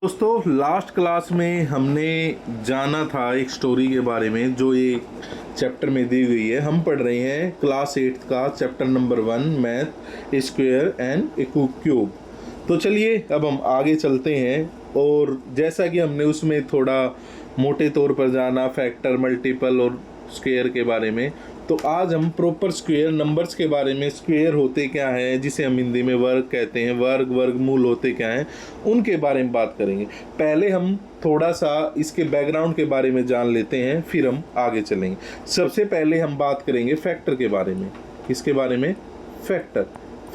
दोस्तों last class में हमने जाना था एक स्टोरी के बारे में जो ये चैप्टर में दी गई है। हम पढ़ रहे हैं क्लास 8 का chapter number 1 math square and A cube. तो चलिए अब हम आगे चलते हैं और जैसा कि हमने उसमें थोड़ा मोटे तौर पर जाना फैक्टर मल्टीपल और स्क्वायर के बारे में, तो आज हम प्रॉपर स्क्वायर नंबर्स के बारे में, स्क्वायर होते क्या है जिसे हम हिंदी में वर्ग कहते हैं, वर्गमूल होते क्या हैं, उनके बारे में बात करेंगे। पहले हम थोड़ा सा इसके बैकग्राउंड के बारे में जान लेते हैं, फिर हम आगे चलेंगे। सबसे पहले हम बात करेंगे फैक्टर के बारे में। किसके बारे में? फैक्टर।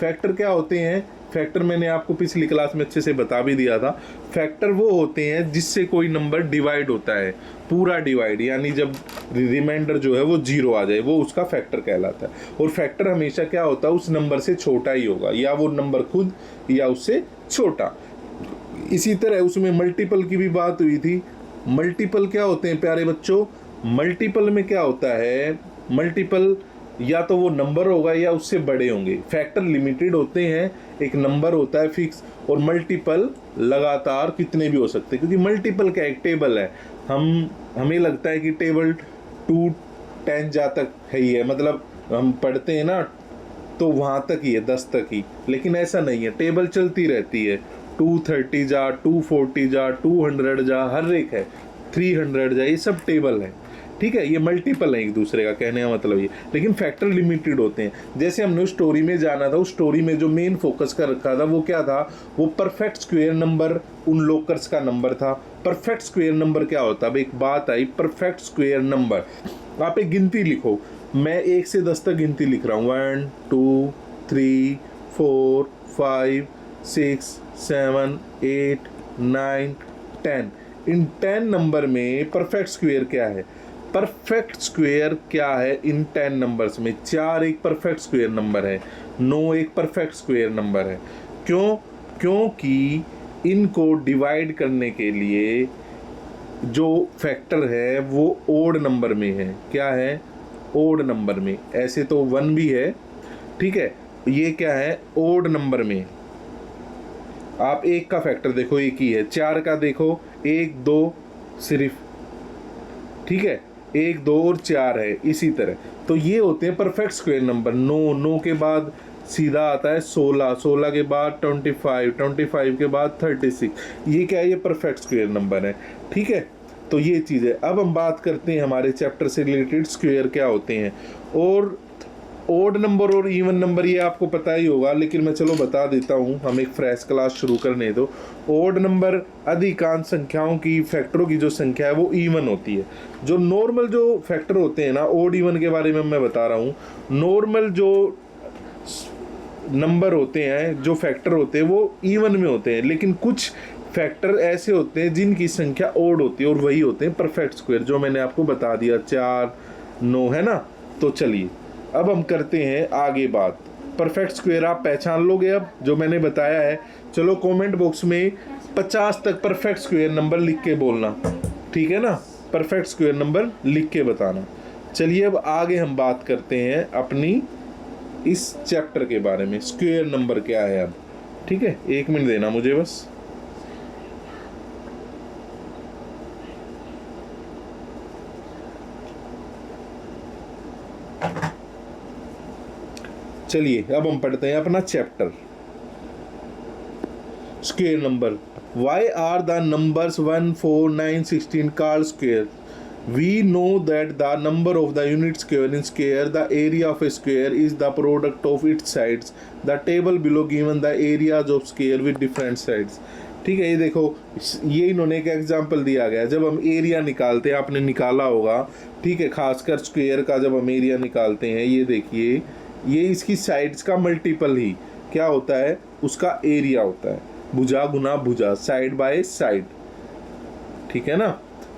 फैक्टर क्या होते हैं? फैक्टर मैंने आपको पिछली क्लास में अच्छे से बता भी दिया था। फैक्टर वो होते हैं जिससे कोई नंबर डिवाइड होता है, पूरा डिवाइड, यानी जब रिमाइंडर जो है वो 0 आ जाए, वो उसका फैक्टर कहलाता है। और फैक्टर हमेशा क्या होता है, उस नंबर से छोटा ही होगा, या वो नंबर खुद या उससे छोटा। इसी तरह उसमें मल्टीपल की भी बात हुई थी। मल्टीपल क्या होते हैं प्यारे बच्चों? मल्टीपल में क्या होता है, मल्टीपल या तो वो नंबर होगा या उससे बड़े होंगे। फैक्टर लिमिटेड होते हैं, एक नंबर होता है फिक्स, और मल्टीपल लगातार कितने भी हो सकते हैं, क्योंकि मल्टीपल का एक टेबल है। हमें लगता है कि टेबल 2 10 जा तक है ही है, मतलब हम पढ़ते हैं ना तो वहाँ तक ही है, 10 तक ही, लेकिन ऐसा नहीं है, टेबल चलती रहती है। 230 जा, 240 जा, 200 जा, हर एक है, 300 जा, ये सब टेबल है। ठीक है, ये मल्टीपल है एक दूसरे का, कहने का मतलब ये। लेकिन फैक्टर लिमिटेड होते हैं। जैसे हमने उस स्टोरी में जाना था, उस स्टोरी में जो मेन फोकस कर रखा था वो क्या था? वो परफेक्ट स्क्वायर नंबर, उन लोकर्स का नंबर था। परफेक्ट स्क्वायर नंबर क्या होता है? अब एक बात आई, परफेक्ट स्क्वायर नंबर, आप एक गिनती लिखो। मैं 1 से 10 तक गिनती लिख रहा हूँ, 1 2 3 4 5 6 7 8 9 10। इन 10 नंबर में परफेक्ट स्क्वायर क्या है? परफेक्ट स्क्वायर क्या है इन 10 नंबर्स में? 4 एक परफेक्ट स्क्वायर नंबर है, 9 एक परफेक्ट स्क्वायर नंबर है। क्यों? क्योंकि इनको डिवाइड करने के लिए जो फैक्टर है वो ओड नंबर में है। क्या है? ओड नंबर में। ऐसे तो 1 भी है, ठीक है, ये क्या है? ओड नंबर में। आप 1 का फैक्टर देखो, 1 ही है। 4 का देखो, 1 2 सिर्फ, ठीक है, 1 2 और 4 है। इसी तरह तो ये होते हैं परफेक्ट स्क्वायर नंबर। 9 के बाद सीधा आता है 16, 16 के बाद 25, 25 के बाद 36। ये क्या है? ये परफेक्ट स्क्वायर नंबर है। ठीक है, तो ये चीज़ है। अब हम बात करते हैं हमारे चैप्टर से रिलेटेड स्क्वायर क्या होते हैं। और ओड नंबर और इवन नंबर ये आपको पता ही होगा, लेकिन मैं चलो बता देता हूँ, हम एक फ्रेश क्लास शुरू करने दो। ओड नंबर अधिकांश संख्याओं की, फैक्टरों की जो संख्या है वो इवन होती है। जो नॉर्मल जो फैक्टर होते हैं ना, ओड इवन के बारे में मैं बता रहा हूँ। नॉर्मल जो नंबर होते हैं, जो फैक्टर होते हैं, वो इवन में होते हैं, लेकिन कुछ फैक्टर ऐसे होते हैं जिनकी संख्या ओड होती है, और वही होते हैं परफेक्ट स्क्वायर, जो मैंने आपको बता दिया, 4 9 है ना। तो चलिए अब हम करते हैं आगे बात। परफेक्ट स्क्वायर आप पहचान लोगे अब जो मैंने बताया है। चलो कमेंट बॉक्स में 50 तक परफेक्ट स्क्वायर नंबर लिख के बोलना, ठीक है ना? परफेक्ट स्क्वायर नंबर लिख के बताना। चलिए अब आगे हम बात करते हैं अपनी इस चैप्टर के बारे में, स्क्वायर नंबर क्या है अब। ठीक है, 1 मिनट देना मुझे बस। चलिए अब हम पढ़ते हैं अपना chapter, square number. Why are the numbers 1 4 9 16 called square? We know that the number of the unit square in square, the area of a square is the product of its sides. The table below given the areas of square with different sides. ठीक है, ये देखो, ये इन्होंने एक example दिया गया है। जब हम एरिया निकालते हैं, आपने निकाला होगा, ठीक है, खासकर स्क्वायर का जब हम एरिया निकालते हैं, ये देखिए, ये इसकी साइड्स का मल्टीपल ही क्या होता है? उसका एरिया होता है। भुजा गुना भुजा, साइड बाय साइड, ठीक है ना।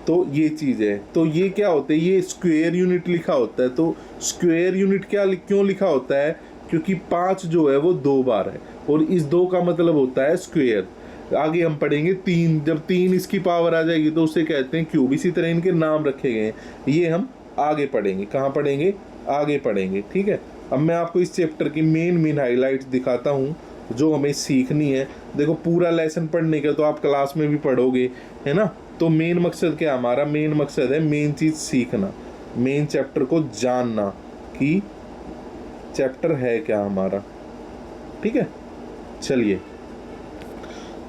तो ये चीज़ है। तो ये क्या होता है? ये स्क्वायर यूनिट लिखा होता है। तो स्क्वायर यूनिट क्यों लिखा होता है? क्योंकि 5 जो है वो 2 बार है, और इस 2 का मतलब होता है स्क्वायर। आगे हम पढ़ेंगे 3, जब 3 इसकी पावर आ जाएगी तो उसे कहते हैं क्यूब। इसी तरह इनके नाम रखे गए हैं, ये हम आगे पढ़ेंगे। कहाँ पढ़ेंगे? आगे पढ़ेंगे, ठीक है। अब मैं आपको इस चैप्टर की मेन हाइलाइट्स दिखाता हूँ, जो हमें सीखनी है। देखो पूरा लेसन पढ़ने का तो आप क्लास में भी पढ़ोगे, है ना। तो मेन मकसद क्या हमारा, मेन मकसद है मेन चीज़ सीखना, मेन चैप्टर को जानना कि चैप्टर है क्या हमारा, ठीक है। चलिए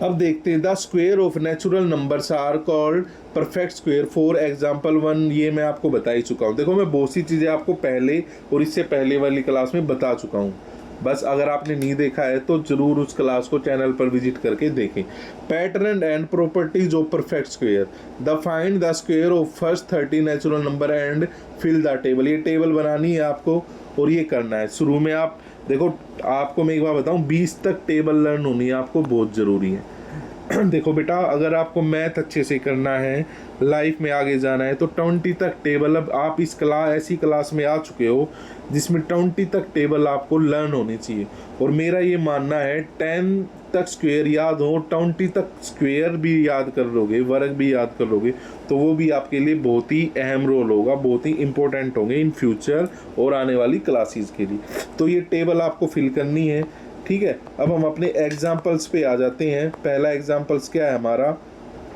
अब देखते हैं, the square of natural numbers are called perfect square. For example 1, ये मैं आपको बता ही चुका हूँ। देखो मैं बहुत सी चीज़ें आपको पहले और इससे पहले वाली क्लास में बता चुका हूँ, बस अगर आपने नहीं देखा है तो जरूर उस क्लास को चैनल पर विजिट करके देखें। Pattern and properties of perfect square, the find the square of first 30 natural number and fill the table. ये टेबल बनानी है आपको और ये करना है। शुरू में आप देखो, आपको मैं एक बार बताऊं, 20 तक टेबल लर्न होनी है आपको, बहुत ज़रूरी है। देखो बेटा, अगर आपको मैथ अच्छे से करना है, लाइफ में आगे जाना है, तो 20 तक टेबल, अब आप इस ऐसी क्लास में आ चुके हो जिसमें 20 तक टेबल आपको लर्न होनी चाहिए। और मेरा ये मानना है 10 तक स्क्वायर याद हो, 20 तक स्क्वायर भी याद कर लोगे, वर्ग भी याद कर लोगे, तो वो भी आपके लिए बहुत ही अहम रोल होगा, बहुत ही इंपॉर्टेंट होंगे इन फ्यूचर और आने वाली क्लासेस के लिए। तो ये टेबल आपको फिल करनी है, ठीक है। अब हम अपने एग्जाम्पल्स पे आ जाते हैं। पहला एग्जाम्पल्स क्या है हमारा,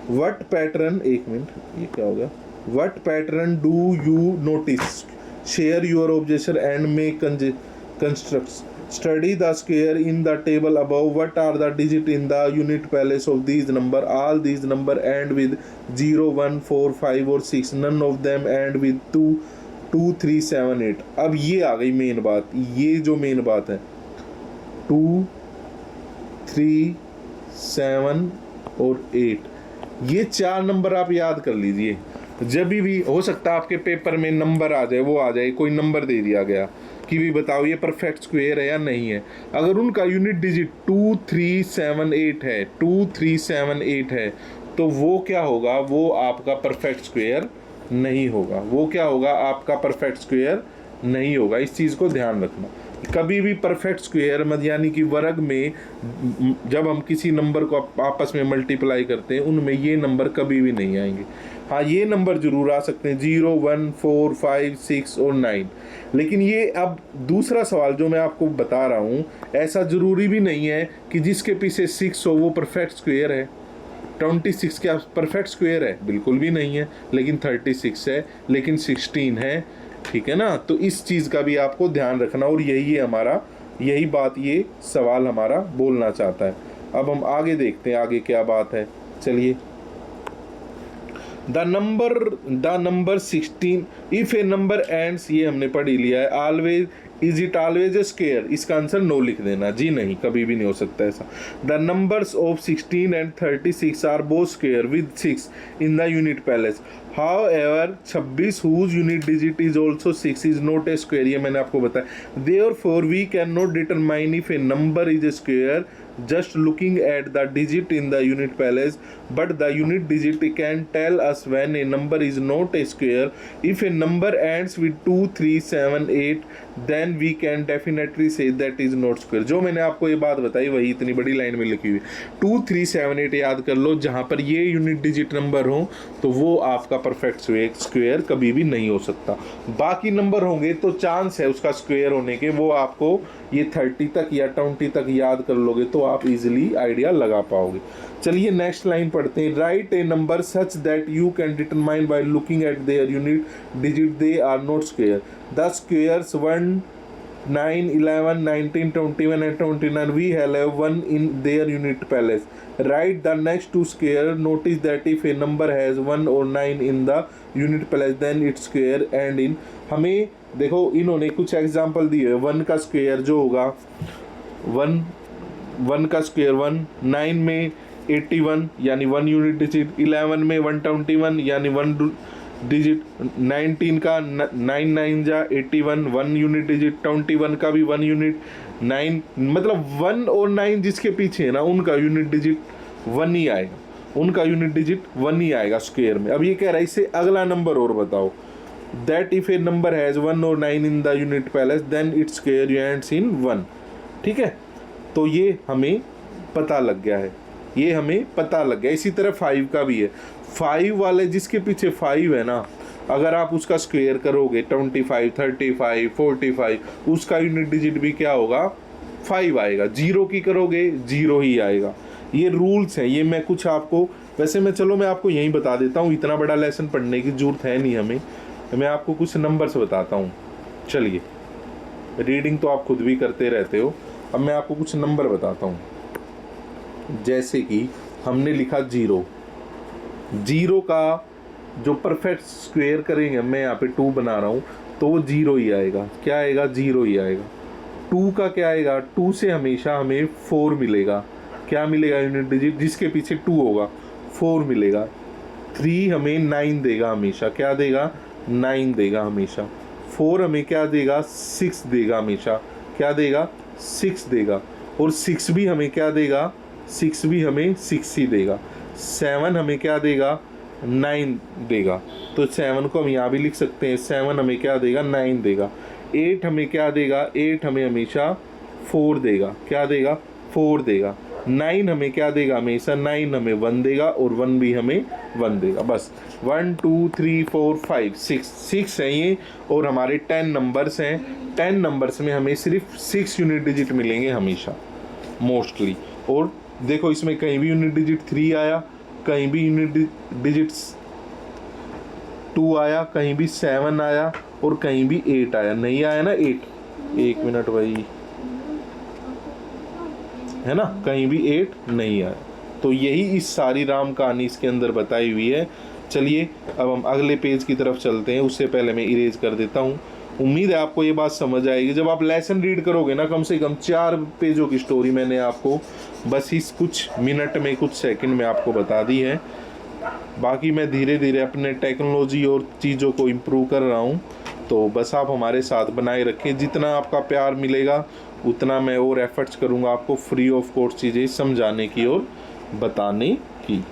व्हाट पैटर्न, एक मिनट ये क्या होगा, what pattern do you notice, share your objection and make constructs, study the square in the table above, what are the digit in the unit place of these number, all these number end with 0 1 4 5 or 6, none of them end with 2 2 3 7 8। अब ये आ गई main बात, ये जो main बात है 2 3 7 और 8, ये 4 नंबर आप याद कर लीजिए। जब भी हो सकता है आपके पेपर में नंबर आ जाए, वो आ जाए, कोई नंबर दे दिया गया कि भी बताओ ये परफेक्ट स्क्वायर है या नहीं है। अगर उनका यूनिट डिजिट 2 3 7 8 है, 2 3 7 8 है, तो वो क्या होगा, वो आपका परफेक्ट स्क्वायर नहीं होगा। वो क्या होगा, आपका परफेक्ट स्क्वायर नहीं होगा। इस चीज़ को ध्यान रखना। कभी भी परफेक्ट स्क्वायर मत, यानी कि वर्ग में जब हम किसी नंबर को आपस में मल्टीप्लाई करते हैं, उनमें ये नंबर कभी भी नहीं आएंगे। हाँ, ये नंबर जरूर आ सकते हैं 0 1 4 5 6 और 9, लेकिन ये अब दूसरा सवाल जो मैं आपको बता रहा हूँ, ऐसा ज़रूरी भी नहीं है कि जिसके पीछे 6 हो वो परफेक्ट स्क्वायर है। 26 क्या परफेक्ट स्क्वायर है? बिल्कुल भी नहीं है। लेकिन 36 है, लेकिन 16 है, ठीक है ना। तो इस चीज़ का भी आपको ध्यान रखना, और यही है हमारा, यही बात ये सवाल हमारा बोलना चाहता है। अब हम आगे देखते हैं आगे क्या बात है। चलिए, the number 16, if a number ends, ये हमने पढ़ ही लिया है। Always, is it always a square? इसका आंसर नो लिख देना जी, नहीं, कभी भी नहीं हो सकता ऐसा। The numbers of 16 and 36 are both square with 6 in the unit place. However 26 whose unit digit is also 6 is not a square, ये मैंने आपको बताया। Therefore we cannot determine if a number is a square just looking at the digit in the unit place, but the unit digit can tell us when a number is not a square. If a number ends with 2 3 7 8, then we can definitely say that is not square। जो मैंने आपको ये बात बताई वही इतनी बड़ी line में लिखी हुई। 2 3 7 8 याद कर लो, जहाँ पर ये यूनिट डिजिट नंबर हो तो वो आपका परफेक्ट स्क्वायर कभी भी नहीं हो सकता। बाकी नंबर होंगे तो चांस है उसका स्क्वायर होने के, वो आपको ये 30 तक या 20 तक याद कर लोगे तो आप इजीली आइडिया लगा पाओगे। चलिए नेक्स्ट लाइन पढ़ते हैं। Write a number such that you can determine by looking at their unit digit they are not square. The squares 1 9 11 19 21 and 29 we have 1 in their unit place. Write the next two square. Notice that if a number has 1 or 9 in the unit place then its square and in, हमें देखो इन्होंने कुछ example दिए है। 1 का square जो होगा 1 का स्क्वायर 1, 9 में 81 यानी 1 यूनिट डिजिट, 11 में 121 यानी 1 डिजिट, 19 का 9 9 जा 81 1 यूनिट डिजिट, 21 का भी 1 यूनिट, 9 मतलब 1 और 9 जिसके पीछे है ना उनका यूनिट डिजिट 1 ही आएगा, उनका यूनिट डिजिट 1 ही आएगा स्क्वायर में। अब ये कह रहा है इससे अगला नंबर और बताओ, that if a number has 1 और 9 in the unit place then its square ends in 1। ठीक है, तो ये हमें पता लग गया है, ये हमें पता लग गया। इसी तरह 5 का भी है। 5 वाले जिसके पीछे 5 है ना, अगर आप उसका स्क्वायर करोगे 25 35 45, उसका यूनिट डिजिट भी क्या होगा 5 आएगा, 0 की करोगे 0 ही आएगा। ये रूल्स हैं, ये मैं कुछ आपको, वैसे मैं चलो मैं आपको यहीं बता देता हूँ, इतना बड़ा लेसन पढ़ने की जरूरत है नहीं हमें, मैं आपको कुछ नंबर्स बताता हूँ। चलिए, रीडिंग तो आप खुद भी करते रहते हो, अब मैं आपको कुछ नंबर बताता हूँ। जैसे कि हमने लिखा 0, 0 का जो परफेक्ट स्क्वायर करेंगे, मैं यहाँ पे 2 बना रहा हूँ, तो वो 0 ही आएगा। क्या आएगा? 0 ही आएगा। 2 का क्या आएगा? 2 से हमेशा हमें 4 मिलेगा। क्या मिलेगा? यूनिट डिजिट जिसके पीछे 2 होगा 4 मिलेगा। 3 हमें 9 देगा हमेशा। क्या देगा? 9 देगा हमेशा। 4 हमें क्या देगा? 6 देगा हमेशा। क्या देगा? 6 देगा। और 6 भी हमें क्या देगा? 6 भी हमें 6 ही देगा। 7 हमें क्या देगा? 9 देगा। तो 7 को हम यहाँ भी लिख सकते हैं, 7 हमें क्या देगा? 9 देगा। 8 हमें क्या देगा? 8 हमें हमेशा 4 देगा। क्या देगा? 4 देगा। 9 हमें क्या देगा? हमेशा 9 हमें 1 देगा, और 1 भी हमें 1 देगा। बस 1 2 3 4 5 6 है ये, और हमारे 10 नंबर्स हैं। 10 नंबर्स में हमें सिर्फ 6 यूनिट डिजिट मिलेंगे हमेशा, मोस्टली। और देखो, इसमें कहीं भी यूनिट डिजिट 3 आया, कहीं भी यूनिट डिजिट्स 2 आया, कहीं भी 7 आया, और कहीं भी 8 आया। नहीं आया ना 8, 1 मिनट भाई, है ना, कहीं भी 8 नहीं आया। तो यही इस सारी राम कहानी इसके अंदर बताई हुई है। चलिए अब हम अगले पेज की तरफ चलते हैं, उससे पहले मैं इरेज कर देता हूँ। उम्मीद है आपको ये बात समझ आएगी। जब आप लेसन रीड करोगे ना, कम से कम 4 पेजों की स्टोरी मैंने आपको बस इस कुछ मिनट में, कुछ सेकंड में आपको बता दी है। बाकी मैं धीरे धीरे अपने टेक्नोलॉजी और चीज़ों को इम्प्रूव कर रहा हूँ, तो बस आप हमारे साथ बनाए रखें। जितना आपका प्यार मिलेगा उतना मैं और एफर्ट्स करूँगा आपको फ्री ऑफ कॉस्ट चीज़ें समझाने की और बताने की।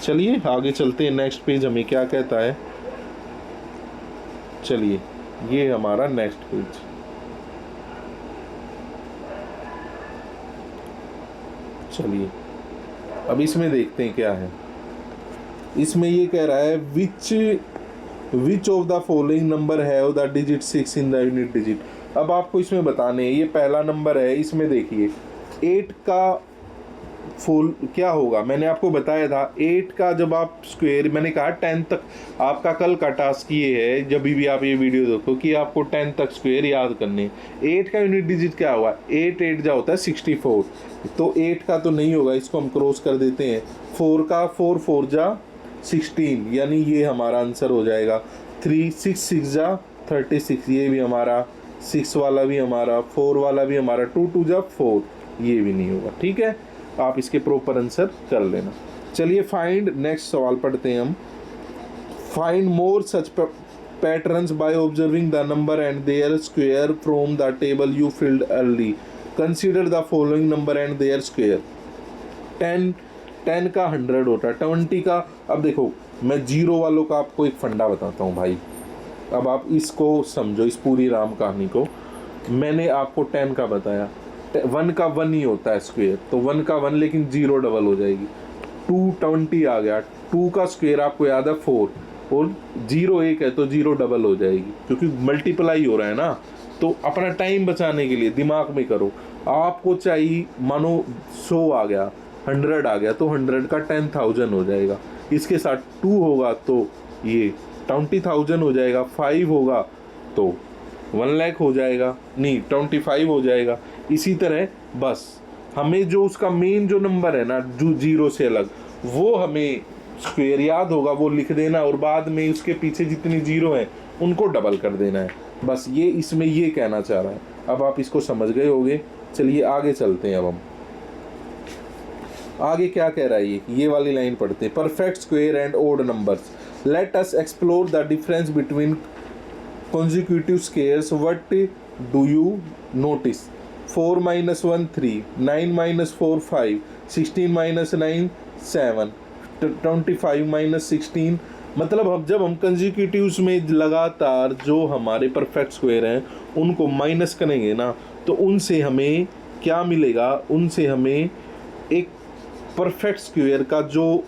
चलिए आगे चलते हैं, नेक्स्ट पेज हमें क्या कहता है। चलिए, ये हमारा नेक्स्ट पेज। चलिए अब इसमें देखते हैं क्या है। इसमें ये कह रहा है which of the following number have the digit 6 in the unit digit. अब आपको इसमें बताने हैं, ये पहला नंबर है। इसमें देखिए 8 का फुल क्या होगा, मैंने आपको बताया था 8 का जब आप स्क्वायर, मैंने कहा 10 तक आपका कल का टास्क ये है, जब भी आप ये वीडियो देखो, कि आपको 10 तक स्क्वायर याद करने। 8 का यूनिट डिजिट क्या होगा? 8 8 जा होता है 64, तो 8 का तो नहीं होगा, इसको हम क्रॉस कर देते हैं। 4 का 4 4 जा 16, यानी ये हमारा आंसर हो जाएगा। 3 6 6 जा 36, ये भी हमारा, 6 वाला भी हमारा, 4 वाला भी हमारा, 2 2 जा 4, ये भी नहीं होगा। ठीक है, आप इसके प्रॉपर आंसर कर लेना। चलिए फाइंड, नेक्स्ट सवाल पढ़ते हैं हम। Find more such patterns by observing the number and their square from the table you filled early. Consider the following number and their square. 10 का 100 होता है, 20 का, अब देखो मैं 0 वालों का आपको एक फंडा बताता हूँ भाई। अब आप इसको समझो, इस पूरी राम कहानी को। मैंने आपको 10 का बताया, 1 का 1 ही होता है स्क्वायर, तो 1 का 1, लेकिन 0 डबल हो जाएगी। 220 आ गया, 2 का स्क्वायर आपको याद है 4, और 0 1 है तो 0 डबल हो जाएगी, क्योंकि मल्टीप्लाई हो रहा है ना। तो अपना टाइम बचाने के लिए दिमाग में करो। आपको चाहिए, मानो 100 आ गया, 100 आ गया, तो 100 का 10,000 हो जाएगा। इसके साथ 2 होगा तो ये 20,000 हो जाएगा। 5 होगा तो 1 लाख हो जाएगा, नहीं 25 हो जाएगा। इसी तरह बस हमें जो उसका मेन जो नंबर है ना, जो 0 से अलग, वो हमें स्क्वायर याद होगा, वो लिख देना, और बाद में उसके पीछे जितनी 0 हैं उनको डबल कर देना है। बस ये इसमें ये कहना चाह रहा है। अब आप इसको समझ गए होंगे। चलिए आगे चलते हैं। अब हम आगे क्या कह रहा है, ये वाली लाइन पढ़ते हैं। Perfect square and odd numbers, let us explore the difference between consecutive squares. What do you notice? 4 minus 1 3, 9 minus 4 5, 16 minus 9 7, 25 minus 16। मतलब हम जब हम कंसेक्यूटिव्स में लगातार जो हमारे परफेक्ट स्क्वायर हैं उनको माइनस करेंगे ना, तो उनसे हमें क्या मिलेगा? उनसे हमें एक परफेक्ट स्क्वायर का जो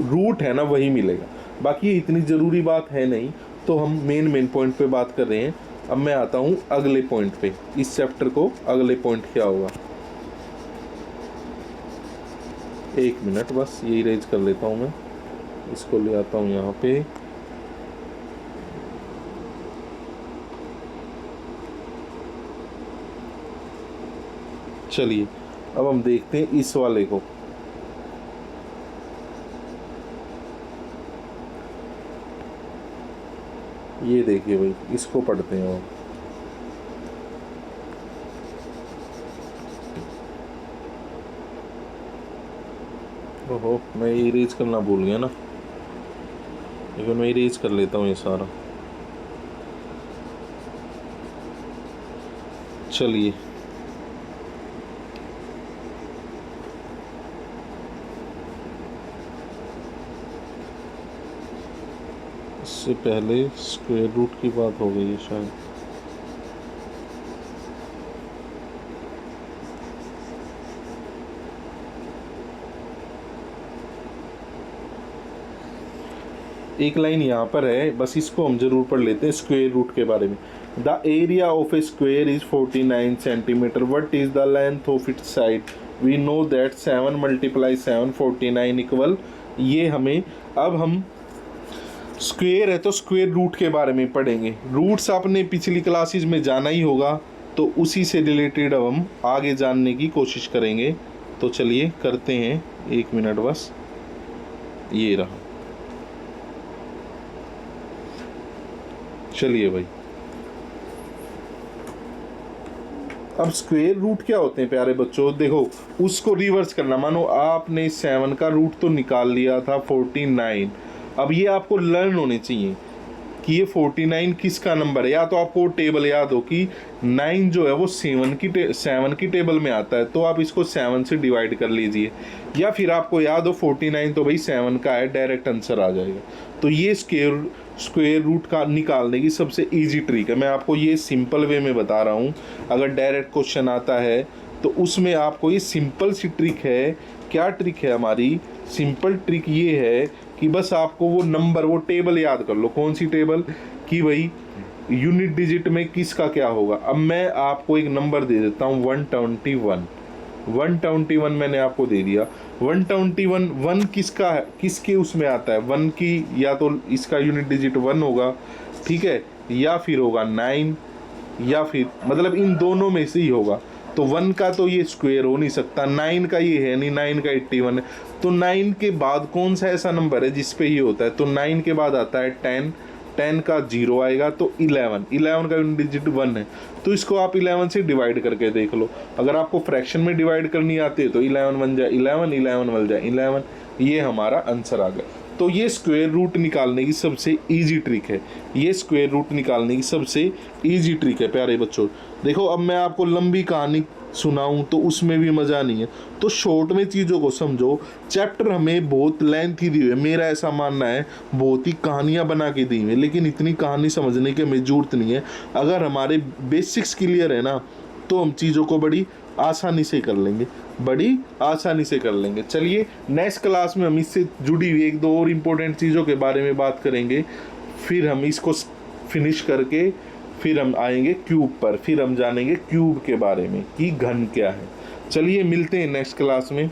रूट है ना वही मिलेगा। बाकी इतनी ज़रूरी बात है नहीं, तो हम मेन पॉइंट पे बात कर रहे हैं। अब मैं आता हूँ अगले पॉइंट पे, इस चैप्टर को अगले पॉइंट क्या होगा। 1 मिनट बस, ये इरेज कर लेता हूँ मैं, इसको ले आता हूँ यहाँ पे। चलिए अब हम देखते हैं इस वाले को। ये देखिए भाई, इसको पढ़ते हैं और ओहो, मैं इरेज करना भूल गया ना, लेकिन मैं इरेज कर लेता हूँ ये सारा। चलिए इससे पहले स्क्वायर रूट की बात हो गई है शायद। एक लाइन यहाँ पर है, बस इसको हम जरूर पढ़ लेते हैं स्क्वायर रूट के बारे में। The area of a square is 49 centimetre. What is the length of its side? We know that 7 × 7 49 equal. ये हमें, अब हम स्क्वायर है तो स्क्वायर रूट के बारे में पढ़ेंगे। रूट्स आपने पिछली क्लासेस में जाना ही होगा, तो उसी से रिलेटेड अब हम आगे जानने की कोशिश करेंगे। तो चलिए करते हैं, 1 मिनट बस, ये रहा। चलिए भाई, अब स्क्वायर रूट क्या होते हैं प्यारे बच्चों? देखो, उसको रिवर्स करना। मानो आपने 7 का रूट तो निकाल लिया था 49। अब ये आपको लर्न होने चाहिए कि ये 49 किसका नंबर है। या तो आपको टेबल याद हो कि 9 जो है वो 7 की टेबल में आता है, तो आप इसको 7 से डिवाइड कर लीजिए। या फिर आपको याद हो 49 तो भाई 7 का है, डायरेक्ट आंसर आ जाएगा। तो ये स्क्वायर रूट का निकालने की सबसे इजी ट्रिक है। मैं आपको ये सिंपल वे में बता रहा हूँ। अगर डायरेक्ट क्वेश्चन आता है तो उसमें आपको ये सिंपल सी ट्रिक है। क्या ट्रिक है हमारी? सिंपल ट्रिक ये है कि बस आपको वो नंबर, वो टेबल याद कर लो। कौन सी टेबल? कि भाई यूनिट डिजिट में किसका क्या होगा। अब मैं आपको एक नंबर दे देता हूँ 121। 121 मैंने आपको दे दिया। 121 1 किसका है, किसके उसमें आता है? 1 की, या तो इसका यूनिट डिजिट 1 होगा, ठीक है, या फिर होगा 9, या फिर मतलब इन दोनों में से ही होगा। तो 1 का तो ये स्क्वायर हो नहीं सकता, 9 का ये है नहीं, 9 का 81 है। तो 9 के बाद कौन सा ऐसा नंबर है जिस पे ये होता है? तो 9 के बाद आता है 10, 10 का 0 आएगा तो 11, 11 का यूनिट डिजिट 1 है। तो इसको आप 11 से डिवाइड करके देख लो। अगर आपको फ्रैक्शन में डिवाइड करनी आती है तो 11 बन जाए 11, 11 बन जाए 11। ये हमारा आंसर आ गया। तो ये स्क्वायर रूट निकालने की सबसे इजी ट्रिक है। ये स्क्वायर रूट निकालने की सबसे इजी ट्रिक है प्यारे बच्चों। देखो, अब मैं आपको लंबी कहानी सुनाऊं तो उसमें भी मज़ा नहीं है, तो शॉर्ट में चीज़ों को समझो। चैप्टर हमें बहुत लेंथी दी हुई है, मेरा ऐसा मानना है, बहुत ही कहानियाँ बना के दी हुई है, लेकिन इतनी कहानी समझने की हमें जरूरत नहीं है। अगर हमारे बेसिक्स क्लियर है ना, तो हम चीज़ों को बड़ी आसानी से कर लेंगे, बड़ी आसानी से कर लेंगे। चलिए नेक्स्ट क्लास में हम इससे जुड़ी हुई 1-2 और इम्पोर्टेंट चीज़ों के बारे में बात करेंगे। फिर हम इसको फिनिश करके फिर हम आएंगे क्यूब पर, फिर हम जानेंगे क्यूब के बारे में कि घन क्या है। चलिए मिलते हैं नेक्स्ट क्लास में।